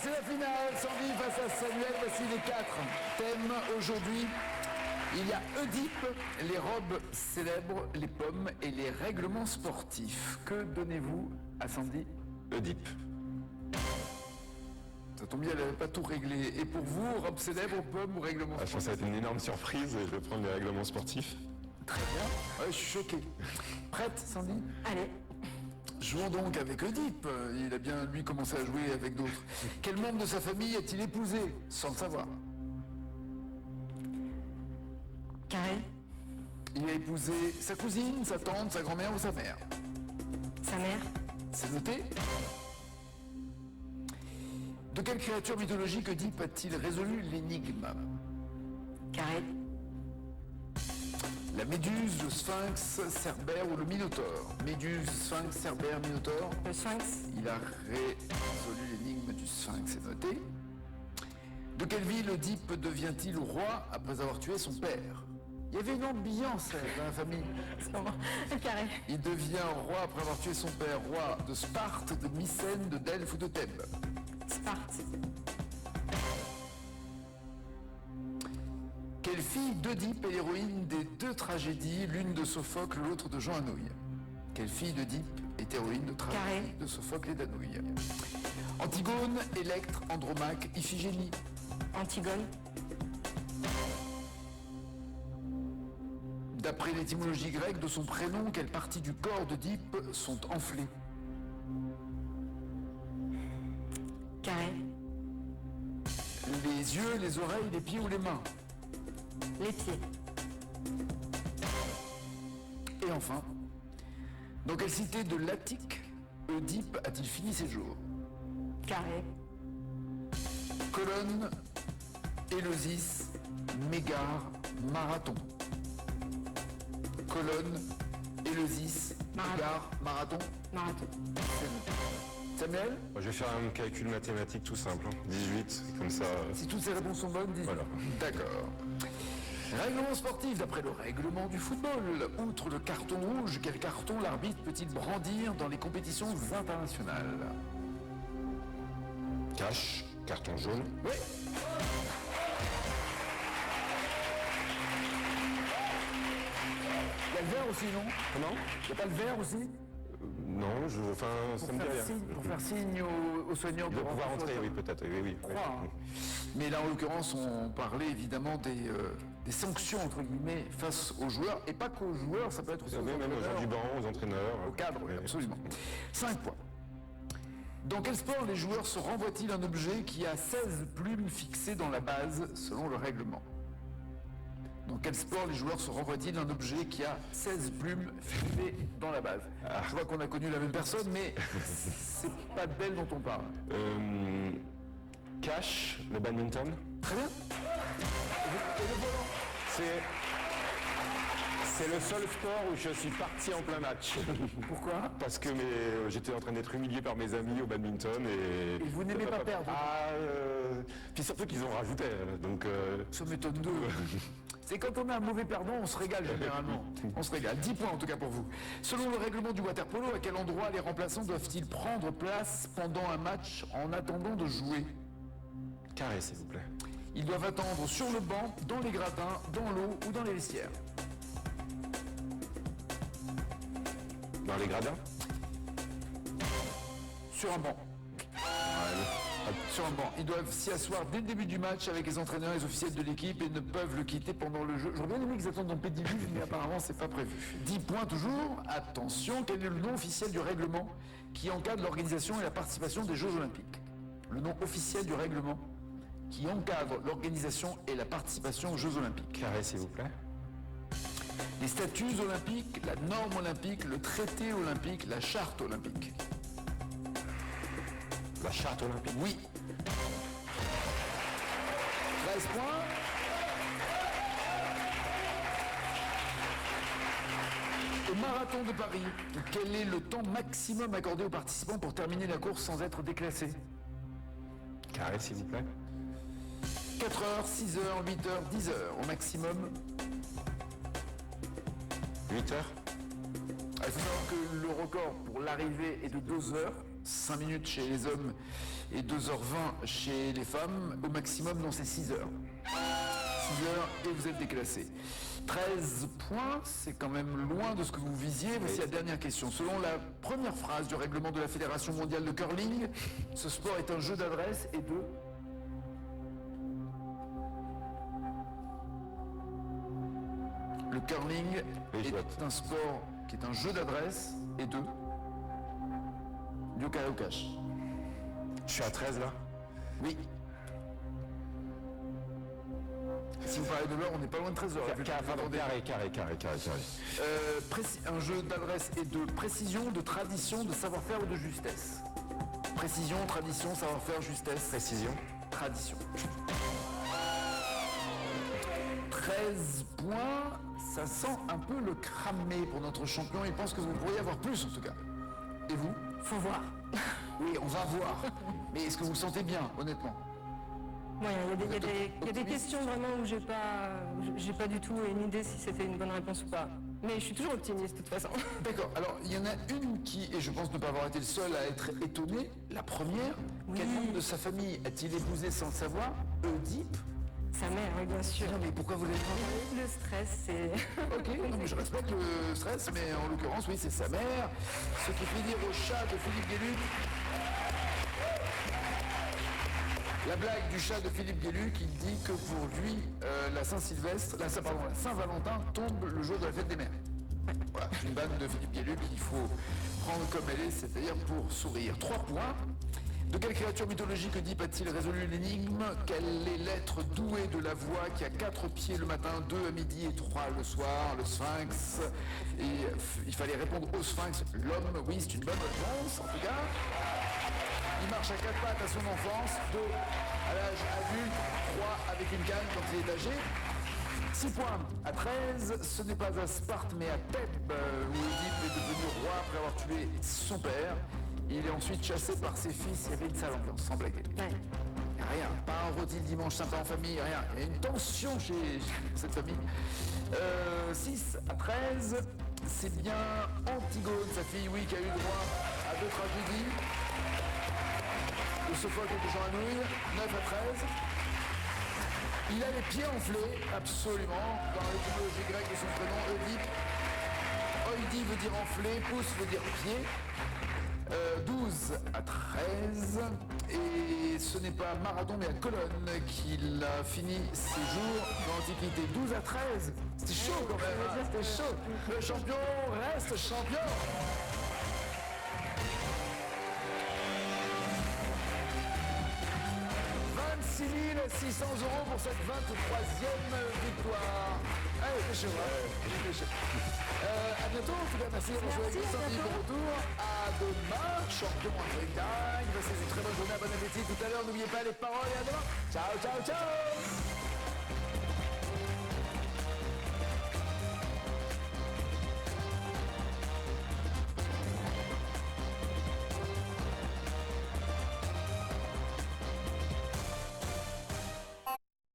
c'est la finale. Sandy face à Samuel. Voici les 4 thèmes aujourd'hui. Il y a Oedipe, les robes célèbres, les pommes et les règlements sportifs. Que donnez-vous à Sandy? Oedipe. Ça tombe bien, elle n'avait pas tout réglé. Et pour vous, robes célèbres, pommes ou règlements Je pense que ça va être une énorme surprise et je vais prendre les règlements sportifs. Très bien. Ouais, je suis choqué. Prête, Sandy? Allez. Jouons donc avec Oedipe. Il a bien, lui, commencé à jouer avec d'autres. Quel membre de sa famille a-t-il épousé, sans le savoir? Carré. Il a épousé sa cousine, sa tante, sa grand-mère ou sa mère? Sa mère. C'est noté. De quelle créature mythologique Oedipe a-t-il résolu l'énigme? Carré. La méduse, le sphinx, Cerbère ou le minotaure? Méduse, sphinx, Cerbère, minotaure? Le sphinx. Il a résolu l'énigme du sphinx, c'est noté. De quelle ville Oedipe devient-il roi après avoir tué son père? Il y avait une ambiance dans la famille. Carré. Il devient roi après avoir tué son père, roi de Sparte, de Mycène, de Delphes ou de Thèbes? Sparte. Quelle fille d'Oedipe est l'héroïne des 2 tragédies, l'une de Sophocle, l'autre de Jean Anouilh? Quelle fille d'Oedipe est héroïne de tragédie Carré. de Sophocle et d'Anouilh? Antigone, Électre, Andromaque, Iphigénie? Antigone. D'après l'étymologie grecque de son prénom, quelles parties du corps d'Oedipe sont enflées? Carré. Les yeux, les oreilles, les pieds ou les mains? Les pieds. Et enfin, dans quelle cité de l'Attique Oedipe a-t-il fini ses jours? Carré. Colonne, Éleusis, Mégare, Marathon. Colonne, Éleusis, Marathon. Mégare, Marathon. Marathon. Samuel, Moi, je vais faire un calcul mathématique tout simple. 18, comme ça. si toutes ces réponses sont bonnes, 18. Voilà. D'accord. Règlement sportif, d'après le règlement du football. Outre le carton rouge, quel carton l'arbitre peut-il brandir dans les compétitions internationales? Cash, carton jaune. Oui. Il y a le vert aussi, non? Comment? Il n'y a pas le vert aussi? Non, ça me dit rien. Pour faire signe aux soignants Il de doit pouvoir rentrer, oui, peut-être. Oui. croire, hein. Mais là, en l'occurrence, on parlait évidemment des sanctions, entre guillemets, face aux joueurs. Et pas qu'aux joueurs, ça peut être aussi aux Même aux gens du banc, aux entraîneurs. au cadre, oui, Oui. absolument. 5 points. Dans quel sport les joueurs se renvoient-ils un objet qui a 16 plumes fixées dans la base, selon le règlement? Dans quel sport les joueurs se renvoient-ils un objet qui a 16 plumes fixées dans la base? Je vois qu'on a connu la même personne, mais c'est pas d'elle dont on parle. Cash, le badminton. Très bien. Et le volant? C'est le seul sport où je suis parti en plein match. Pourquoi? Parce que j'étais en train d'être humilié par mes amis au badminton et... Et vous n'aimez pas perdre? Puis surtout qu'ils ont rajouté, donc... Ça m'étonne d'eux. C'est quand on a un mauvais perdant, on se régale généralement. On se régale. 10 points en tout cas pour vous. Selon le règlement du water-polo, à quel endroit les remplaçants doivent-ils prendre place pendant un match en attendant de jouer? Carré, s'il vous plaît. Ils doivent attendre sur le banc, dans les gradins, dans l'eau ou dans les vestiaires. Dans les gradins? Sur un banc. Sur un banc. Ils doivent s'y asseoir dès le début du match avec les entraîneurs et les officiels de l'équipe et ne peuvent le quitter pendant le jeu. J'aurais bien aimé qu'ils attendent dans le pédiluve, mais apparemment c'est pas prévu. 10 points toujours. Attention, quel est le nom officiel du règlement qui encadre l'organisation et la participation des Jeux Olympiques? Le nom officiel du règlement qui encadre l'organisation et la participation aux Jeux Olympiques. Carré, s'il vous plaît. Les statuts olympiques, la norme olympique, le traité olympique, la charte olympique. La charte olympique. Oui. 13 points. Au marathon de Paris, quel est le temps maximum accordé aux participants pour terminer la course sans être déclassés? Carré, s'il vous plaît. 4 heures, 6 heures, 8 heures, 10 heures au maximum. 8 heures. Il faut savoir que le record pour l'arrivée est de 2 heures, 5 minutes chez les hommes et 2h20 chez les femmes. Au maximum, non, c'est 6 heures. 6 heures et vous êtes déclassé. 13 points, c'est quand même loin de ce que vous visiez. Voici la dernière question. Selon la première phrase du règlement de la Fédération mondiale de curling, ce sport est un jeu d'adresse et de... Le curling est un sport qui est un jeu d'adresse et de... Du carré au cash. Je suis à 13 là. Oui. Si vous parlez de l'heure, on n'est pas loin de 13 heures. Carré. Un jeu d'adresse et de précision, de tradition, de savoir-faire ou de justesse. Précision, tradition, savoir-faire, justesse. Précision. Tradition. 13 points, ça sent un peu le cramé pour notre champion. Il pense que vous pourriez avoir plus en tout cas. Et vous? Faut voir. Oui, on va voir. Mais est-ce que vous le sentez bien, honnêtement? Bon, il y a des questions vraiment où j'ai pas du tout une idée si c'était une bonne réponse ou pas. Mais je suis toujours optimiste de toute façon. D'accord, alors il y en a une qui, et je pense ne pas avoir été le seul à être étonné, la première, Oui. quel membre de sa famille a-t-il épousé sans le savoir? Oedipe? Sa mère, oui, bien sûr. Non mais pourquoi vous l'avez pas? Le stress, c'est... Ok, non, mais je respecte le stress, mais en l'occurrence, oui, c'est sa mère. Ce qui fait dire au chat de Philippe Gueluc. La blague du chat de Philippe Gueluc, il dit que pour lui, la Saint-Sylvestre, la Saint-Valentin tombe le jour de la fête des mères. Voilà, c'est une vanne de Philippe Gueluc qu'il faut prendre comme elle est, c'est-à-dire pour sourire. 3 points. De quelle créature mythologique Oedipe a-t-il résolu l'énigme? Quelle est l'être doué de la voix qui a 4 pieds le matin, 2 à midi et 3 le soir? Le sphinx. Et il fallait répondre au sphinx. L'homme, oui, c'est une bonne réponse, en tout cas. Il marche à 4 pattes à son enfance, 2 à l'âge adulte, 3 avec une canne quand il est âgé. 6 points. À 13, ce n'est pas à Sparte mais à Thèbes où Oedipe est devenu roi après avoir tué son père. Il est ensuite chassé par ses fils. Il y avait une sale ambiance, sans blaguer. Ouais. Rien, pas un rôti le dimanche sympa en famille, rien. Il y a une tension chez cette famille. 6 à 13, c'est bien Antigone, sa fille, oui, qui a eu droit à 2 tragédies. De Sophocle et de Jean Anouilh, 9 à 13. Il a les pieds enflés, absolument, dans l'étymologie grecque de son prénom, Oedipe. Oedi veut dire enflé, pouce veut dire pied. 12 à 13. Et ce n'est pas Marathon mais à Colonne qu'il a fini ses jours dans l'Antiquité. 12 à 13. C'était chaud quand même, hein, c'était chaud. Le champion reste champion. 26 600 € pour cette 23e victoire. Allez, c'est chaud, à bientôt, en tout cas, merci d'avoir joué avec nous. Samedi, bon retour. À demain, champion André Dagne. Passez une très bonne journée, bon appétit tout à l'heure. N'oubliez pas les paroles et à demain. Ciao, ciao, ciao.